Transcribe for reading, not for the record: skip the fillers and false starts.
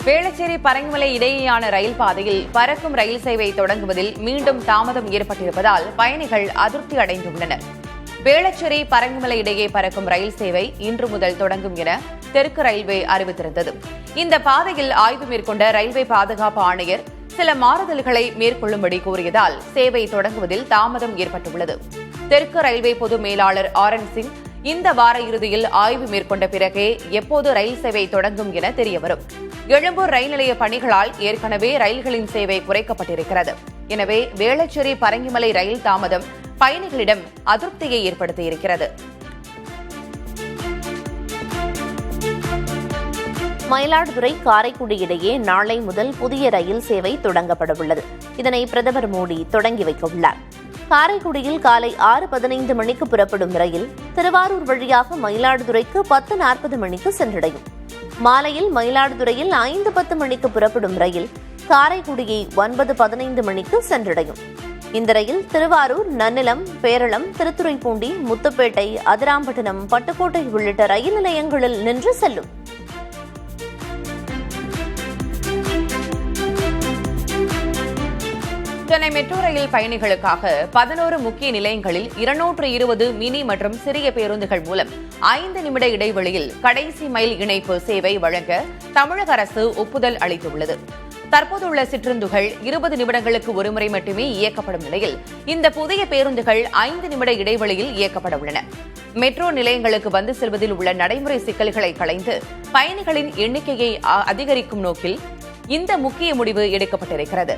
வேளச்சேரி பரங்கிமலை இடையேயான ரயில் பாதையில் பறக்கும் ரயில் சேவை தொடங்குவதில் மீண்டும் தாமதம் ஏற்பட்டிருப்பதால் பயணிகள் அதிருப்தி அடைந்துள்ளனர். வேளச்சேரி பரங்கிமலை இடையே பறக்கும் ரயில் சேவை இன்று முதல் தொடங்கும் என தெற்கு ரயில்வே அறிவித்திருந்தது. இந்த பாதையில் ஆய்வு மேற்கொண்ட ரயில்வே பாதுகாப்பு ஆணையர் சில மாறுதல்களை மேற்கொள்ளும்படி கூறியதால் சேவை தொடங்குவதில் தாமதம் ஏற்பட்டுள்ளது. தெற்கு ரயில்வே பொது மேலாளர் ஆர்.என். சிங் இந்த வார இறுதியில் ஆய்வு மேற்கொண்ட பிறகே எப்போது ரயில் சேவை தொடங்கும் என தெரியவரும். எழும்பூர் ரயில் நிலைய பணிகளால் ஏற்கனவே ரயில்களின் சேவை குறைக்கப்பட்டிருக்கிறது. எனவே வேளச்சேரி பரங்கிமலை ரயில் தாமதம் பயணிகளிடம் அதிருப்தியை ஏற்படுத்தியிருக்கிறது. மயிலாடுதுறை காரைக்குடி இடையே நாளை முதல் புதிய ரயில் சேவை தொடங்கப்படவுள்ளது. இதனை பிரதமர் மோடி தொடங்கி வைக்க உள்ளார். காரைக்குடியில் காலை 6:15 மணிக்கு புறப்படும் ரயில் திருவாரூர் வழியாக மயிலாடுதுறைக்கு 10:40 மணிக்கு சென்றடையும். மாலையில் மயிலாடுதுறையில் 5:10 மணிக்கு புறப்படும் ரயில் காரைக்குடியை 9:15 மணிக்கு சென்றடையும். இந்த ரயில் திருவாரூர், நன்னிலம், பேரளம், திருத்துறைப்பூண்டி, முத்துப்பேட்டை, அதிராம்பட்டினம், பட்டுக்கோட்டை உள்ளிட்ட ரயில் நிலையங்களில் நின்று செல்லும். சென்னை மெட்ரோ ரயில் பயணிகளுக்காக 11 முக்கிய நிலையங்களில் 220 மினி மற்றும் சிறிய பேருந்துகள் மூலம் 5 நிமிட இடைவெளியில் கடைசி மைல் இணைப்பு சேவை வழங்க தமிழக அரசு ஒப்புதல் அளித்துள்ளது. தற்போதுள்ள சிற்றுந்துகள் 20 நிமிடங்களுக்கு ஒருமுறை மட்டுமே இயக்கப்படும் நிலையில் இந்த புதிய பேருந்துகள் 5 நிமிட இடைவெளியில் இயக்கப்பட உள்ளன. மெட்ரோ நிலையங்களுக்கு வந்து செல்வதில் உள்ள நடைமுறை சிக்கல்களை களைந்து பயணிகளின் எண்ணிக்கையை அதிகரிக்கும் நோக்கில் இந்த முக்கிய முடிவு எடுக்கப்பட்டிருக்கிறது.